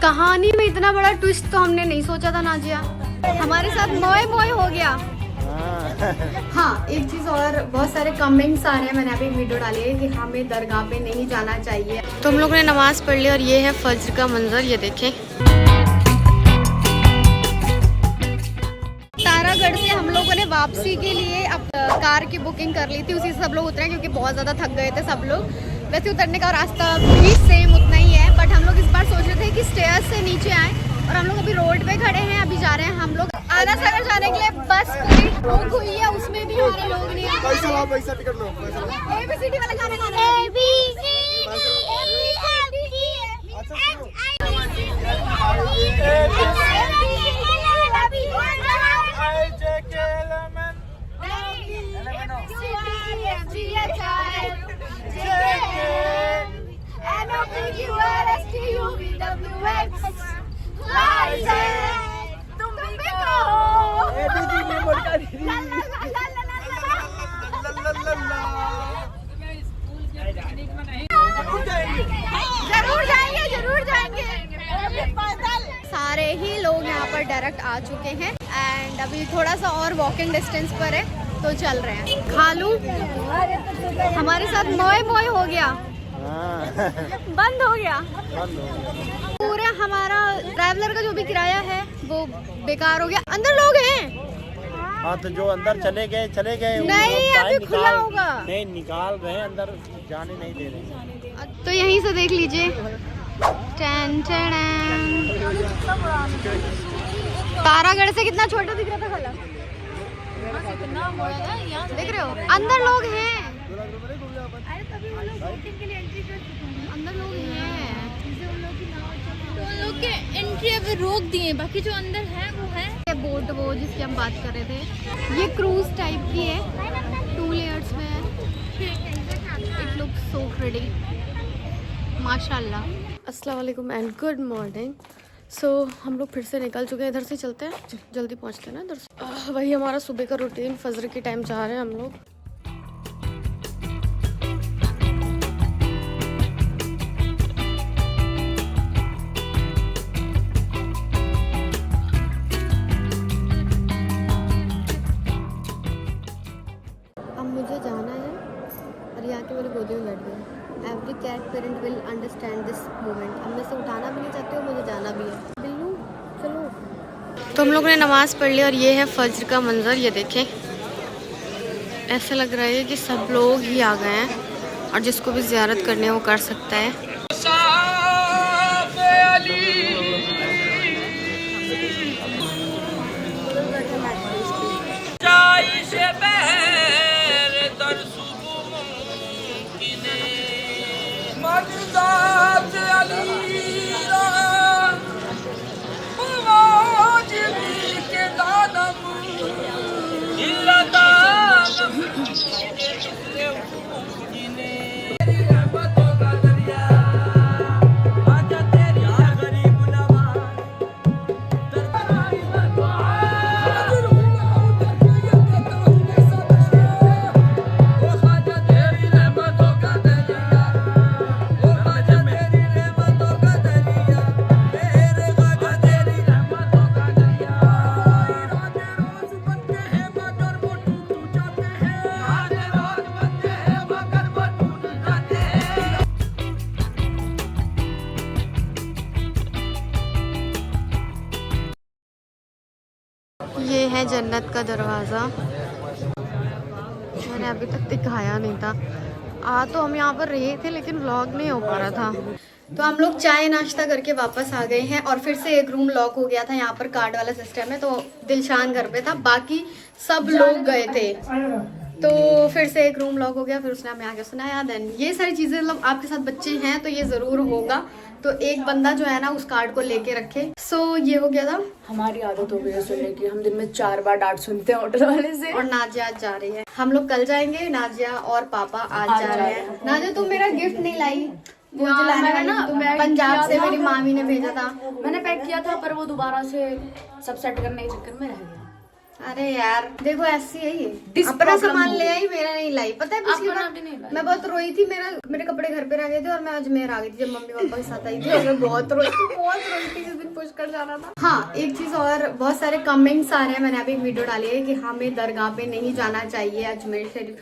कहानी में इतना बड़ा ट्विस्ट तो हमने नहीं सोचा था नाजिया। हमारे साथ मोए मोए हो गया। हाँ, एक चीज़ और, बहुत सारे कमेंट्स आ रहे हैं, मैंने अभी एक वीडियो डाली है कि हमें दरगाह पे नहीं जाना चाहिए। तो हम लोग ने नमाज़ पढ़ ली और ये है फज्र का मंजर, ये देखें। तारागढ़ से हम लोगों ने वापसी के लिए अब कार की बुकिंग कर ली थी, उसी से सब लोग उतरे क्योंकि बहुत ज़्यादा थक गए थे सब लोग। वैसे उतरने का रास्ता भी सेम उतना ही है, बट हम लोग इस बार सोच रहे थे कि स्टेयर्स से नीचे आए, और हम लोग अभी रोड पे खड़े हैं। अभी जा रहे हैं हम लोग आना सागर जाने के लिए। बस पूरी बुक हुई है, उसमें भी हमारे लोग नहीं आए। पैसा टिकट लो, ABCD वाला गाना गाना है। जरूर जाएंगे। सारे ही लोग यहाँ पर डायरेक्ट आ चुके हैं एंड अभी थोड़ा सा और वॉकिंग डिस्टेंस पर है, तो चल रहे हैं। खालू हमारे साथ मोए मोए हो गया, बंद हो गया। पूरा हमारा ट्रैवलर का जो भी किराया है वो बेकार हो गया। अंदर लोग हैं। हाँ, तो जो अंदर चले गए नहीं, अभी खुला होगा। नहीं, निकाल रहे हैं, अंदर जाने नहीं दे रहे। तो यहीं से देख लीजिए। Ton ton. तारागढ़ से कितना छोटा दिख रहा था खाला, देख रहे हो? अंदर लोग हैं, अंदर लोग हैं। तो लोग के एंट्री अभी रोक दिए, बाकी जो अंदर है वो है। बोट वो जिसकी हम बात कर रहे थे, ये क्रूज टाइप की है, 2 लेयर्स में है। इट लुक्स सो प्रिटी, माशाल्लाह। अस्सलाम वालेकुम एंड गुड मॉर्निंग। सो हम लोग फिर से निकल चुके हैं, इधर से चलते हैं, जल्दी पहुंचते हैं ना इधर से। वही हमारा सुबह का रूटीन, फजर के टाइम जा रहे हैं हम लोग। मुझे जाना है और यहाँ के मेरी गोदी में बैठ गई। Every cat parent will understand this moment. अब मैं से उठाना भी नहीं चाहती हूँ, मुझे जाना भी है। बिल्लू चलो। तो हम लोग ने नमाज़ पढ़ ली और ये है फज्र का मंजर, ये देखें। ऐसा लग रहा है कि सब लोग ही आ गए हैं और जिसको भी ज़ियारत करनी है वो कर सकता है। ये है जन्नत का दरवाज़ा, मैंने अभी तक दिखाया नहीं था। तो हम यहाँ पर रहे थे लेकिन व्लॉग नहीं हो पा रहा था। तो हम लोग चाय नाश्ता करके वापस आ गए हैं और फिर से एक रूम लॉक हो गया था। यहाँ पर कार्ड वाला सिस्टम है, तो दिलशान घर पे था, बाकी सब लोग गए थे, तो फिर से एक रूम लॉक हो गया। फिर उसने हमें आके सुनाया। देन ये सारी चीज़ें, मतलब आपके साथ बच्चे हैं तो ये ज़रूर होगा, तो एक बंदा जो है ना उस कार्ड को लेके रखे। सो ये हो गया था। हमारी आदत हो गई है सुनने की, हम दिन में 4 बार डांट सुनते हैं होटल वाले से। और नाजिया आज जा रही है, हम लोग कल जाएंगे, नाजिया और पापा आज जा रहे हैं। नाजिया तुम मेरा गिफ्ट नहीं लाई, वो जो लाने वाली थी, तुम पंजाब से मेरी मामी ने भेजा था। मैंने पैक किया था पर वो दोबारा से सब सेट करने के चक्कर में रह गया। अरे यार देखो ऐसी है ये, This अपना problem सामान हो ले आई, मेरा नहीं लाई। पता है पिछली अपना बार भी नहीं लाई। मैं बहुत रोई थी, मेरे कपड़े घर पे रह गए थे और मैं अजमेर आ गई थी जब मम्मी पापा के साथ आई थी, और मैं बहुत रोई थी जिस दिन पुष्कर जाना था। हाँ, एक चीज और, बहुत सारे कमेंट्स आ रहे हैं, मैंने अभी एक वीडियो डाली है कि हमें दरगाह पे नहीं जाना चाहिए, अजमेर शरीफ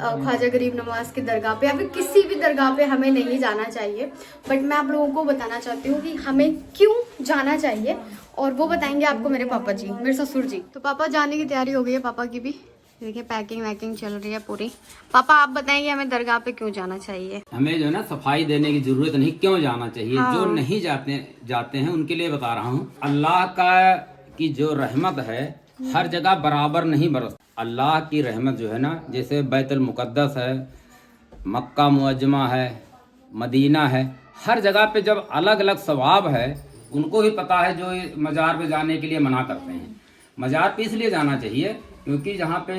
ख्वाजा गरीब नवाज की दरगाह पे या फिर किसी भी दरगाह पे हमें नहीं जाना चाहिए। बट मैं आप लोगों को बताना चाहती हूँ कि हमें क्यों जाना चाहिए, और वो बताएंगे आपको मेरे पापा जी, मेरे ससुर जी। तो पापा जाने की तैयारी हो गई है पापा की भी, देखिए पैकिंग वैकिंग चल रही है पूरी। पापा आप बताएंगे हमें दरगाह पे क्यों जाना चाहिए? हमें जो है ना सफाई देने की जरूरत नहीं, क्यों जाना चाहिए। हाँ। जो नहीं जाते हैं उनके लिए बता रहा हूँ। अल्लाह की जो रहमत है हर जगह बराबर नहीं बरस। अल्लाह की रहमत जो है ना, जैसे बैतुल मुकद्दस है, मक्का मुअज्जमा है, मदीना है, हर जगह पे जब अलग अलग सवाब है, उनको भी पता है जो ये मज़ार पे जाने के लिए मना करते हैं। मज़ार पे इसलिए जाना चाहिए क्योंकि जहाँ पे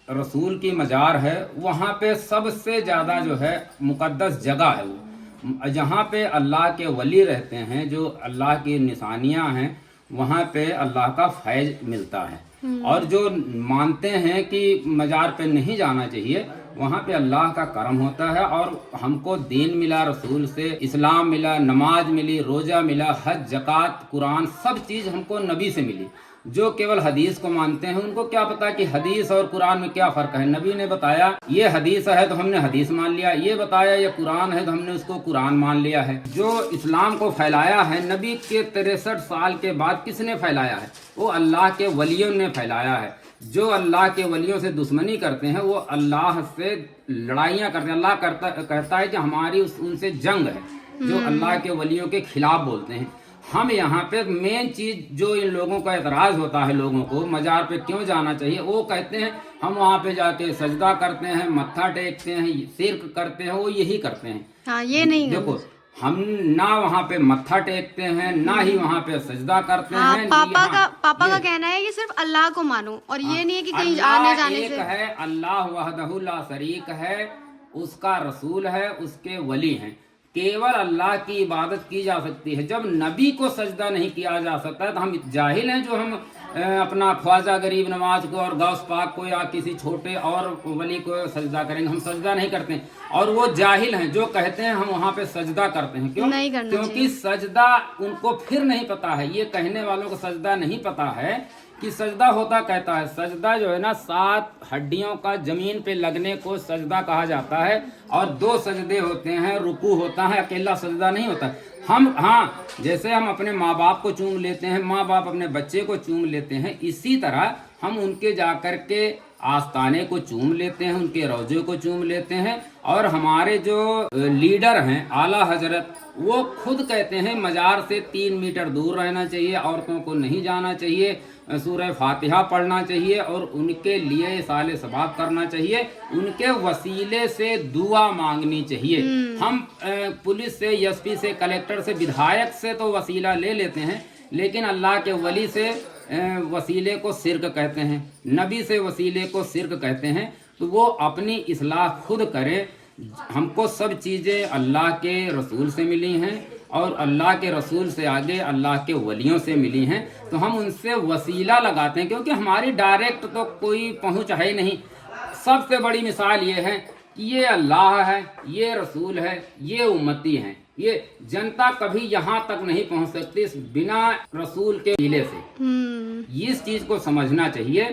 रसूल की मज़ार है वहाँ पे सबसे ज़्यादा जो है मुकद्दस जगह है वो, जहाँ पे अल्लाह के वली रहते हैं, जो अल्लाह की निशानियाँ हैं, वहाँ पे अल्लाह का फैज मिलता है। और जो मानते हैं कि मज़ार पे नहीं जाना चाहिए, वहाँ पे अल्लाह का करम होता है और हमको दीन मिला रसूल से, इस्लाम मिला, नमाज मिली, रोज़ा मिला, हज, ज़कात, कुरान, सब चीज़ हमको नबी से मिली। जो केवल हदीस को मानते हैं उनको क्या पता कि हदीस और कुरान में क्या फ़र्क है। नबी ने बताया ये हदीस है तो हमने हदीस मान लिया, ये बताया ये कुरान है तो हमने उसको कुरान मान लिया है। जो इस्लाम को फैलाया है नबी के 63 साल के बाद किसने फैलाया है? वो अल्लाह के वलियों ने फैलाया है। जो अल्लाह के वलियों से दुश्मनी करते हैं वो अल्लाह से लड़ाइयाँ करते हैं। अल्लाह कहता है कि हमारी उनसे जंग है, जो अल्लाह के वलियों के खिलाफ बोलते हैं। हम यहाँ पे मेन चीज जो इन लोगों का एतराज होता है, लोगों को मजार पे क्यों जाना चाहिए, वो कहते हैं हम वहाँ पे जाके सजदा करते हैं, मत्था टेकते हैं, शिर्क करते हैं, वो यही करते हैं। हाँ, ये नहीं देखो हम ना वहाँ पे मत्था टेकते हैं ना ही वहाँ पे सजदा करते हाँ, हैं। पापा का कहना है कि सिर्फ अल्लाह को मानो, और ये नहीं है कि कहीं आने जाने से। है अल्लाह वहदहु ला शरीक है, उसका रसूल है, उसके वली हैं। केवल अल्लाह की इबादत की जा सकती है। जब नबी को सजदा नहीं किया जा सकता है तो हम जाहिल हैं जो हम अपना ख्वाजा गरीब नवाज को और गौस पाक को या किसी छोटे और वली को सजदा करेंगे। हम सजदा नहीं करते हैं। और वो जाहिल हैं जो कहते हैं हम वहाँ पे सजदा करते हैं। क्यों? नहीं करना क्योंकि सजदा उनको फिर नहीं पता है। ये कहने वालों को सजदा नहीं पता है कि सजदा होता कहता है। सजदा जो है ना 7 हड्डियों का जमीन पे लगने को सजदा कहा जाता है, और 2 सजदे होते हैं, रुकू होता है, अकेला सजदा नहीं होता। हाँ, जैसे हम अपने माँ बाप को चूम लेते हैं, माँ बाप अपने बच्चे को चूम लेते हैं, इसी तरह हम उनके जाकर के आस्ताने को चूम लेते हैं, उनके रोजे को चूम लेते हैं। और हमारे जो लीडर हैं आला हजरत, वो खुद कहते हैं मजार से 3 मीटर दूर रहना चाहिए, औरतों को नहीं जाना चाहिए, सूरह फातिहा पढ़ना चाहिए और उनके लिए साले सबाब करना चाहिए, उनके वसीले से दुआ मांगनी चाहिए। हम पुलिस से, एसपी से, कलेक्टर से, विधायक से तो वसीला ले लेते हैं, लेकिन अल्लाह के वली से वसीले को शिर्क कहते हैं, नबी से वसीले को शिर्क कहते हैं। तो वो अपनी इस्लाह खुद करे। हमको सब चीज़ें अल्लाह के रसूल से मिली हैं और अल्लाह के रसूल से आगे अल्लाह के वलियों से मिली हैं, तो हम उनसे वसीला लगाते हैं, क्योंकि हमारी डायरेक्ट तो कोई पहुंच है ही नहीं। सबसे बड़ी मिसाल ये है कि ये अल्लाह है, ये रसूल है, ये उम्मती हैं। ये जनता कभी यहाँ तक नहीं पहुँच सकती बिना रसूल के वसीले से। इस चीज को समझना चाहिए।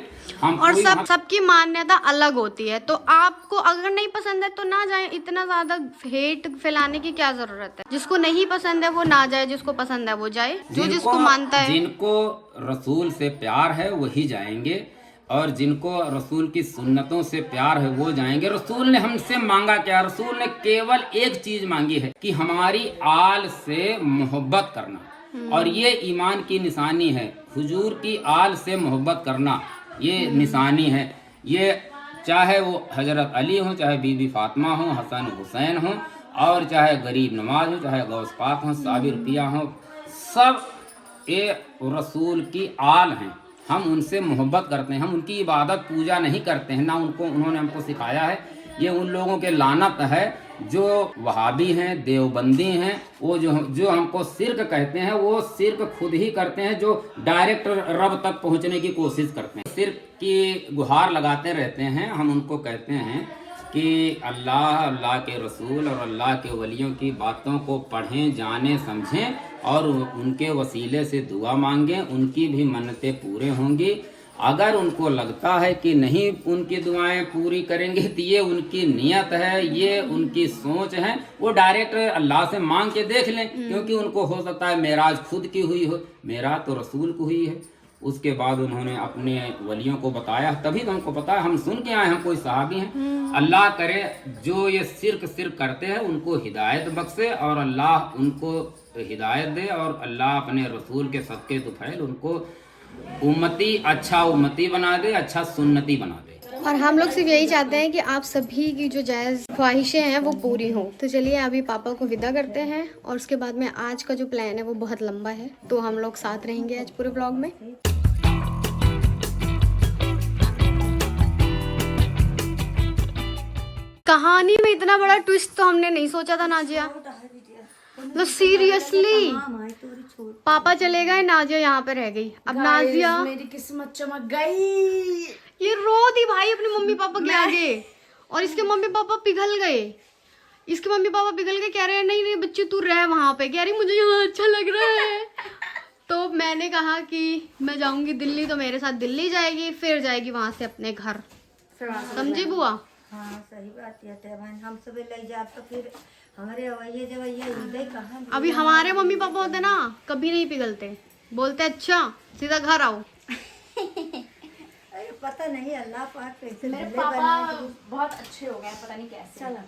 हम और सबकी मान्यता अलग होती है, तो आपको अगर नहीं पसंद है तो ना जाए। इतना ज्यादा हेट फैलाने की क्या जरूरत है? जिसको नहीं पसंद है वो ना जाए, जिसको पसंद है वो जाए, जो जिसको मानता है। जिनको रसूल से प्यार है वही जाएंगे, और जिनको रसूल की सुन्नतों से प्यार है वो जाएंगे। रसूल ने हमसे मांगा क्या? रसूल ने केवल एक चीज मांगी है कि हमारी आल से मोहब्बत करना, और ये ईमान की निशानी है। हुजूर की आल से मोहब्बत करना ये निशानी है। ये चाहे वो हजरत अली हो, चाहे बीबी फातिमा हो, हसन हुसैन हो, और चाहे गरीब नवाज हो, चाहे गौस पाक हो, साबिर पिया हो, सब ये रसूल की आल हैं। हम उनसे मोहब्बत करते हैं, हम उनकी इबादत पूजा नहीं करते हैं, ना उन्होंने हमको सिखाया है, ये उन लोगों के लानत है जो वहाबी हैं, देवबंदी हैं, वो जो हमको शिर्क कहते हैं, वो शिर्क खुद ही करते हैं, जो डायरेक्ट रब तक पहुंचने की कोशिश करते हैं, शिर्क की गुहार लगाते रहते हैं। हम उनको कहते हैं कि अल्लाह, अल्लाह के रसूल और अल्लाह के वलियों की बातों को पढ़ें, जानें, समझें और उनके वसीले से दुआ मांगें, उनकी भी मन्नतें पूरे होंगी। अगर उनको लगता है कि नहीं उनकी दुआएं पूरी करेंगे तो ये उनकी नियत है, ये उनकी सोच है, वो डायरेक्ट अल्लाह से मांग के देख लें, क्योंकि उनको हो सकता है मेराज खुद की हुई हो, मेराज तो रसूल को हुई है। उसके बाद उन्होंने अपने वलियों को बताया, तभी तो हमको पता है, हम सुन के आए, हम कोई सहाबी हैं। अल्लाह करे जो ये शिर्क करते हैं उनको हिदायत बख्शे और अल्लाह उनको हिदायत दे और अल्लाह अपने रसूल के सदके तुफैल उनको उम्मती, अच्छा उम्मती बना दे, अच्छा सुन्नती बना दे। और हम लोग सिर्फ यही चाहते हैं कि आप सभी की जो जायज़ ख्वाहिशें हैं वो पूरी हों। तो चलिए अभी पापा को विदा करते हैं और उसके बाद में आज का जो प्लान है वो बहुत लंबा है, तो हम लोग साथ रहेंगे आज पूरे ब्लॉग में। कहानी में इतना बड़ा ट्विस्ट तो हमने नहीं सोचा था नाजिया, मतलब सीरियसली पापा चले गए, नाजिया यहाँ पे रह गई। अब नाजिया, मेरी किस्मत चमक गई। ये रो दी भाई अपने मम्मी पापा के आगे, और इसके मम्मी पापा पिघल गए। इसके मम्मी पापा पिघल गए, कह रहे हैं नहीं नहीं बच्चे तू रह वहां पे, कह रही मुझे यहाँ अच्छा लग रहा है। तो मैंने कहा कि मैं जाऊंगी दिल्ली, तो मेरे साथ दिल्ली जाएगी, फिर जाएगी वहां से अपने घर, समझी बुआ? हाँ सही बात है बहन, हम सब ले जा तो फिर हमारे हवाइये जवाइये हृदय कहाँ। अभी हमारे मम्मी पापा होते ना कभी नहीं पिघलते, बोलते अच्छा सीधा घर आओ। अरे पता नहीं अल्लाह पाक कैसे मेरे भले पापा बनाए। बहुत अच्छे हो गए, पता नहीं कैसे। चला